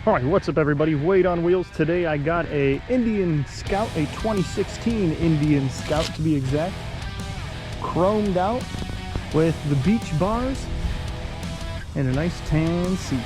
All right, what's up everybody? Wade on Wheels. Today I got a Indian Scout, a 2016 Indian Scout to be exact, chromed out with the beach bars and a nice tan seat.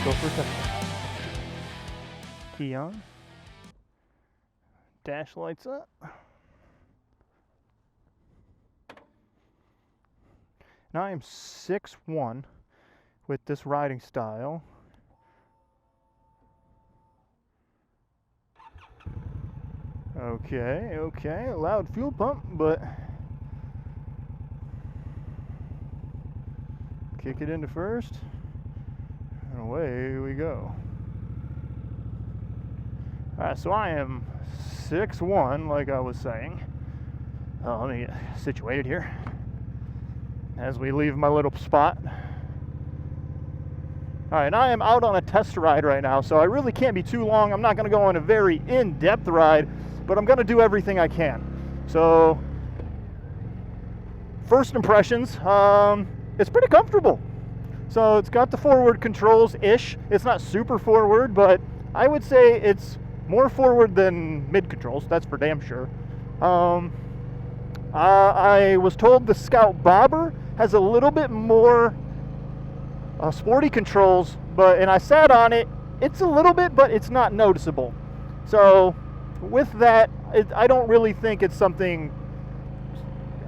Go for a test. Key on. Dash lights up. Now I am 6'1" with this riding style. Okay, loud fuel pump, but kick it into first. And away we go. Alright, so I am 6'1", like I was saying. Let me get situated here as we leave my little spot. Alright, I am out on a test ride right now, so I really can't be too long. I'm not going to go on a very in-depth ride, but I'm going to do everything I can. So, first impressions, it's pretty comfortable. So it's got the forward controls-ish. It's not super forward, but I would say it's more forward than mid controls. That's for damn sure. I was told the Scout Bobber has a little bit more sporty controls, and I sat on it. It's a little bit, but it's not noticeable. So with that, I don't really think it's something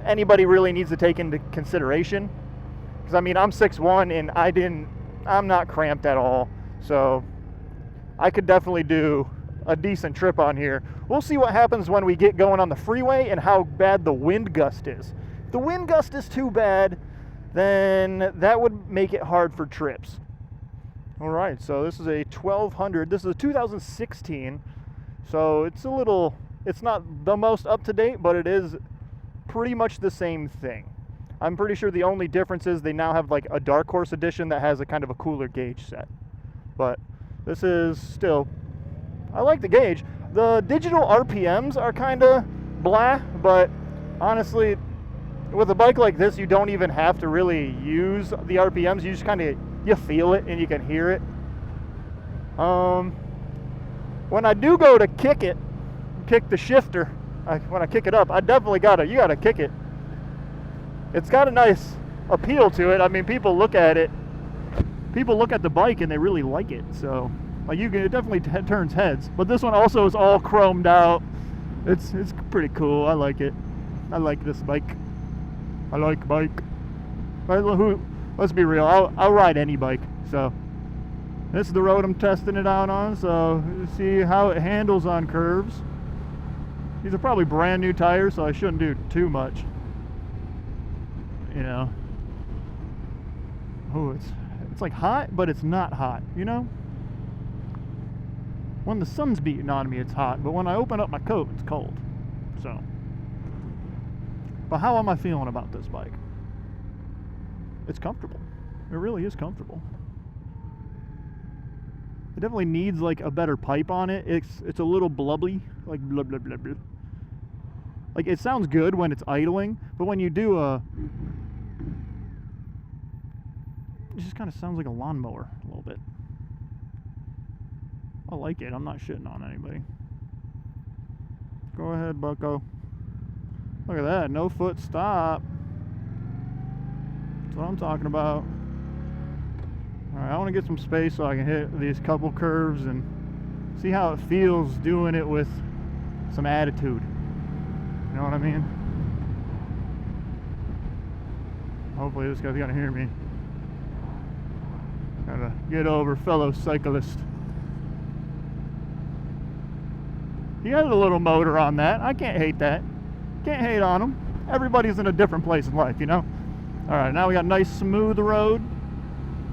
anybody really needs to take into consideration. I mean, I'm 6'1" and I'm not cramped at all, so I could definitely do a decent trip on here. We'll see what happens when we get going on the freeway and how bad the wind gust is. If the wind gust is too bad, then that would make it hard for trips. All right, so this is a 1200. This is a 2016, so it's not the most up-to-date, but it is pretty much the same thing. I'm pretty sure the only difference is they now have like a Dark Horse edition that has a kind of a cooler gauge set. But this is still, I like the gauge. The digital RPMs are kind of blah, but honestly, with a bike like this, you don't even have to really use the RPMs. You just you feel it and you can hear it. When I do go to kick the shifter, when I kick it up, you gotta kick it. It's got a nice appeal to it. I mean, people look at the bike and they really like it. So, it definitely turns heads. But this one also is all chromed out. It's pretty cool. I like it. I like this bike. I like bike. Let's be real. I'll ride any bike. So, this is the road I'm testing it out on. So, see how it handles on curves. These are probably brand new tires, so I shouldn't do too much. You know, it's like hot, but it's not hot, you know? When the sun's beating on me, it's hot, but when I open up my coat, it's cold. So, but how am I feeling about this bike? It's comfortable. It really is comfortable. It definitely needs like a better pipe on it. It's a little blubbly, like blah blah blah blah. Like, it sounds good when it's idling, but when you do it just kind of sounds like a lawnmower a little bit. I like it. I'm not shitting on anybody. Go ahead, bucko. Look at that. No foot stop. That's what I'm talking about. Alright, I want to get some space so I can hit these couple curves and see how it feels doing it with some attitude. You know what I mean? Hopefully this guy's gonna hear me. Gotta get over, fellow cyclist. He had a little motor on that. I can't hate that. Can't hate on him. Everybody's in a different place in life, you know? All right, now we got nice smooth road.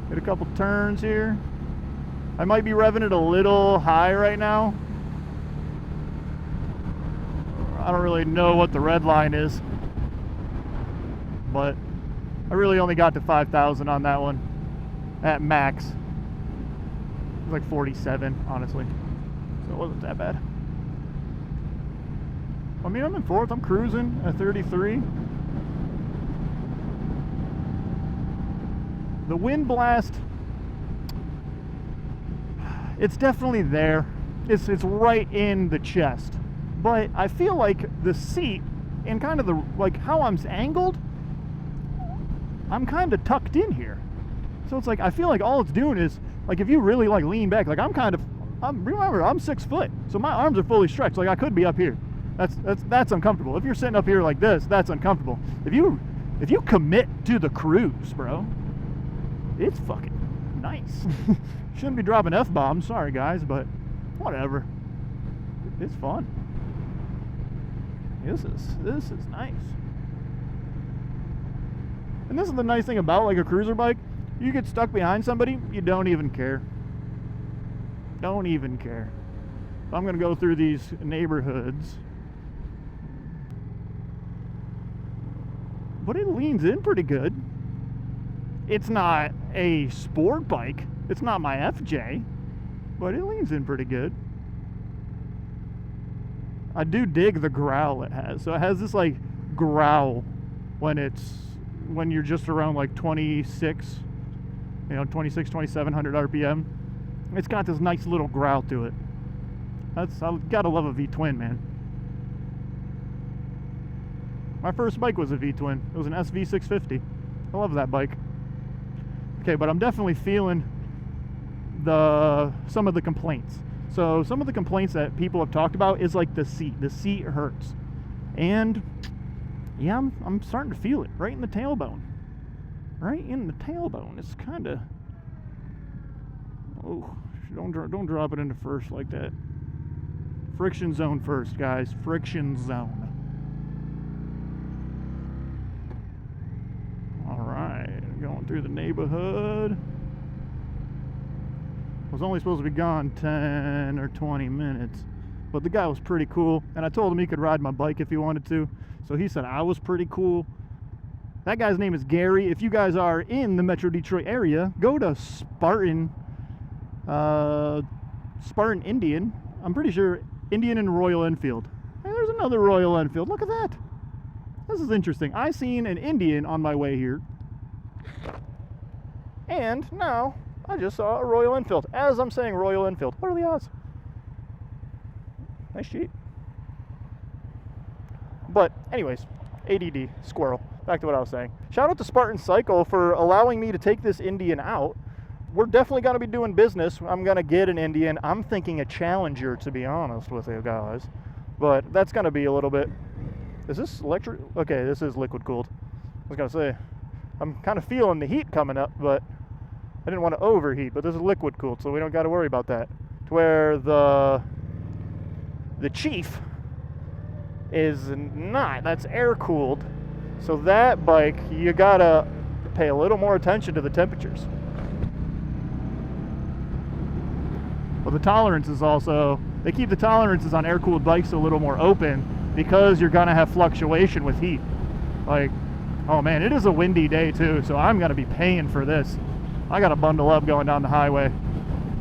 Get a couple turns here. I might be revving it a little high right now. I don't really know what the red line is, but I really only got to 5,000 on that one at max. It was like 47, honestly, so it wasn't that bad. I mean, I'm in fourth. I'm cruising at 33. The wind blast, it's definitely there. It's right in the chest. But I feel like the seat and kind of the, like how I'm angled, I'm kind of tucked in here. So it's like, I feel like all it's doing is, like if you really like lean back, like remember, I'm 6 foot. So my arms are fully stretched. Like I could be up here. That's uncomfortable. If you're sitting up here like this, that's uncomfortable. If you commit to the cruise, bro, it's fucking nice. Shouldn't be dropping F-bombs, sorry guys, but whatever. It's fun. This is nice. And this is the nice thing about like a cruiser bike. You get stuck behind somebody, you don't even care. Don't even care. I'm gonna go through these neighborhoods. But it leans in pretty good. It's not a sport bike. It's not my FJ, but it leans in pretty good. I do dig the growl it has. So it has this like growl when you're just around like 26, 2700 RPM. It's got this nice little growl to it. I gotta love a V-twin, man. My first bike was a V-twin. It was an SV650. I love that bike. Okay, but I'm definitely feeling some of the complaints. So some of the complaints that people have talked about is like the seat. The seat hurts. And yeah, I'm starting to feel it right in the tailbone. Right in the tailbone. It's kind of, oh, don't drop it into first like that. Friction zone first, guys. Friction zone. All right, going through the neighborhood. I was only supposed to be gone 10 or 20 minutes, but the guy was pretty cool, and I told him he could ride my bike if he wanted to, so he said I was pretty cool. That guy's name is Gary. If you guys are in the Metro Detroit area, go to Spartan Indian. I'm pretty sure Indian and Royal Enfield. Hey, there's another Royal Enfield. Look at that. This is interesting. I seen an Indian on my way here, and now I just saw a Royal Enfield. As I'm saying Royal Enfield, what are the odds? Nice Jeep. But anyways, ADD, squirrel. Back to what I was saying. Shout out to Spartan Cycle for allowing me to take this Indian out. We're definitely going to be doing business. I'm going to get an Indian. I'm thinking a Challenger, to be honest with you guys. But that's going to be a little bit... Is this electric? Okay, this is liquid cooled. I was going to say, I'm kind of feeling the heat coming up, but I didn't want to overheat. But this is liquid cooled, so we don't got to worry about that. To where the Chief is not. That's air cooled. So that bike, you got to pay a little more attention to the temperatures. Well, the tolerances also, they keep the tolerances on air-cooled bikes a little more open because you're gonna have fluctuation with heat. Like, oh man, it is a windy day too, so I'm gonna be paying for this. I gotta bundle up going down the highway.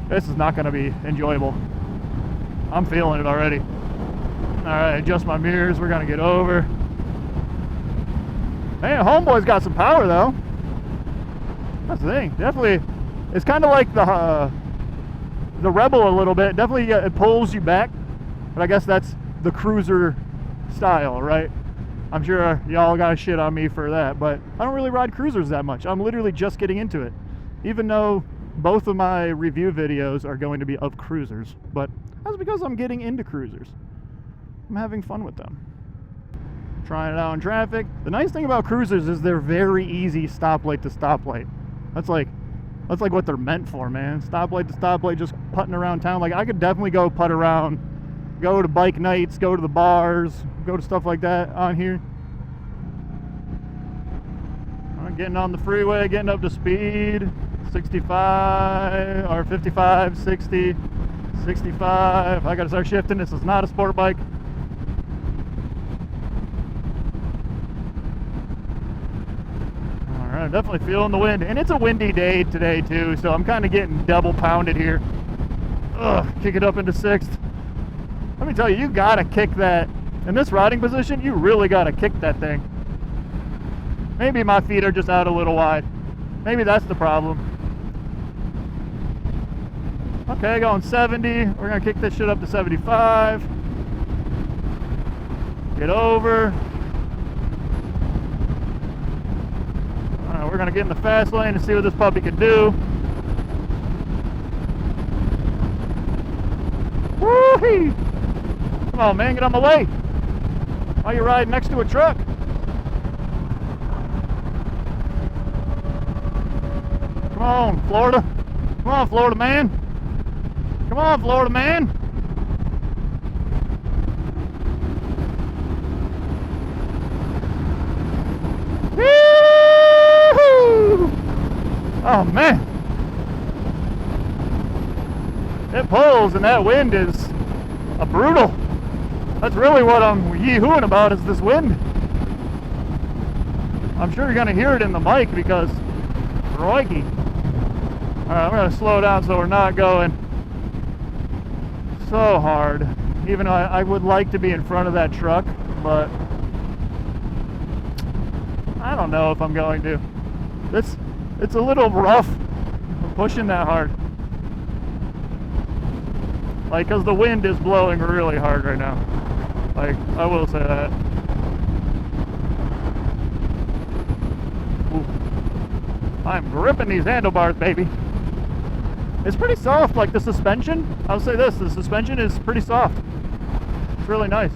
This is not gonna be enjoyable. I'm feeling it already. All right, adjust my mirrors, we're gonna get over. Man, homeboy's got some power though. That's the thing, definitely. It's kind of like the Rebel a little bit. Definitely it pulls you back, but I guess that's the cruiser style, right? I'm sure y'all got shit on me for that, but I don't really ride cruisers that much. I'm literally just getting into it, even though both of my review videos are going to be of cruisers, but that's because I'm getting into cruisers. I'm having fun with them. Trying it out in traffic. The nice thing about cruisers is they're very easy stoplight to stoplight. That's like what they're meant for, man. Stoplight to stoplight, just putting around town. Like, I could definitely go putt around, go to bike nights, go to the bars, go to stuff like that on here. All right, getting on the freeway, getting up to speed. 65 or 55, 60, 65. I gotta start shifting. This is not a sport bike. Alright, definitely feeling the wind. And it's a windy day today too, so I'm kind of getting double pounded here. Ugh, kick it up into sixth. Let me tell you, you gotta kick that. In this riding position, you really gotta kick that thing. Maybe my feet are just out a little wide. Maybe that's the problem. Okay, going 70. We're gonna kick this shit up to 75. Get over. Alright, we're gonna get in the fast lane and see what this puppy can do. Woo-hee! Come on, man, get on my way. Why are you riding next to a truck? Come on, Florida. Come on, Florida man. Come on, Florida man. Woo-hoo! Oh man. It pulls and that wind is a brutal. That's really what I'm yee-hooing about, is this wind. I'm sure you're gonna hear it in the mic because crikey. Alright, I'm gonna slow down so we're not going so hard. Even though I would like to be in front of that truck, but I don't know if I'm going to. It's a little rough pushing that hard. Like, cause the wind is blowing really hard right now. Like, I will say that. Ooh. I'm gripping these handlebars, baby. It's pretty soft, like the suspension. I'll say this, the suspension is pretty soft. It's really nice.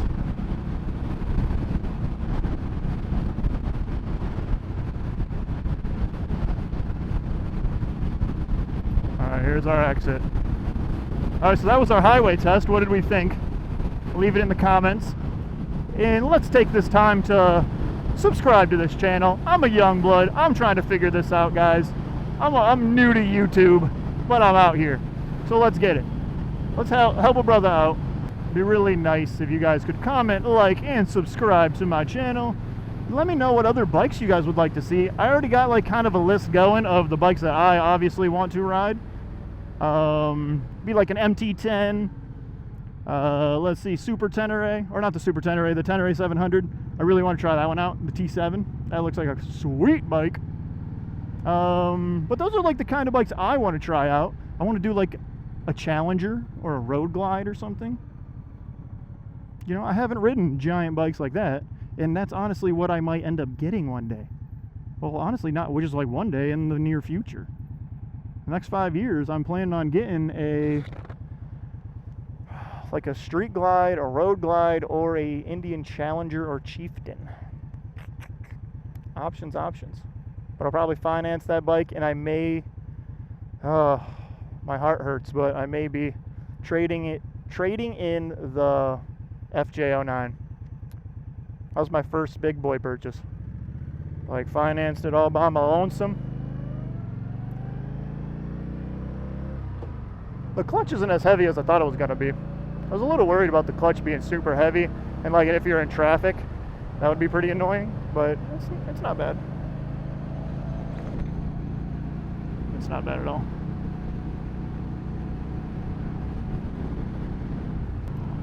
Alright, here's our exit. Alright, so that was our highway test. What did we think? Leave it in the comments. And let's take this time to subscribe to this channel. I'm a young blood. I'm trying to figure this out, guys. I'm new to YouTube, but I'm out here. So let's get it. Let's help a brother out. It'd be really nice if you guys could comment, like, and subscribe to my channel. Let me know what other bikes you guys would like to see. I already got like kind of a list going of the bikes that I obviously want to ride. Be like an MT10. Let's see, Super Tenere, or not the Super Tenere, the Tenere 700. I really want to try that one out. The T7. That looks like a sweet bike. But those are like the kind of bikes I want to try out. I want to do like a Challenger or a Road Glide or something. You know, I haven't ridden giant bikes like that, and that's honestly what I might end up getting one day. Well, honestly, not just like one day, in the near future. The next 5 years, I'm planning on getting like a Street Glide, a Road Glide, or a Indian Challenger or Chieftain. Options. But I'll probably finance that bike, and I may, my heart hurts, but I may be trading in the FJ09. That was my first big boy purchase. Like, financed it all by my lonesome. The clutch isn't as heavy as I thought it was gonna be. I was a little worried about the clutch being super heavy, and like if you're in traffic, that would be pretty annoying, but it's not bad. It's not bad at all.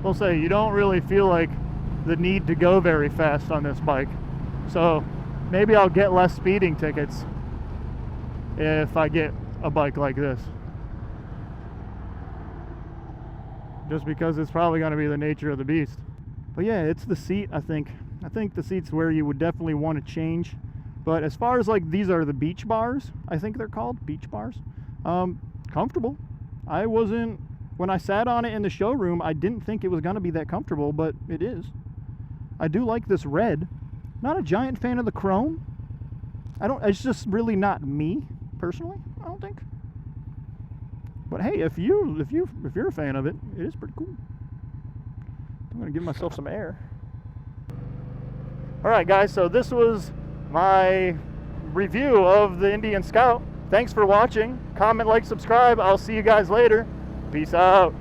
We'll say you don't really feel like the need to go very fast on this bike. So maybe I'll get less speeding tickets if I get a bike like this. Just because it's probably going to be the nature of the beast. But yeah, it's the seat, I think. I think the seat's where you would definitely want to change. But as far as like, these are the beach bars, I think they're called, beach bars. Comfortable. I wasn't, when I sat on it in the showroom, I didn't think it was going to be that comfortable, but it is. I do like this red. Not a giant fan of the chrome. It's just really not me, personally, I don't think. But hey, if you're a fan of it, it is pretty cool. I'm gonna give myself some air. All right, guys. So this was my review of the Indian Scout. Thanks for watching. Comment, like, subscribe. I'll see you guys later. Peace out.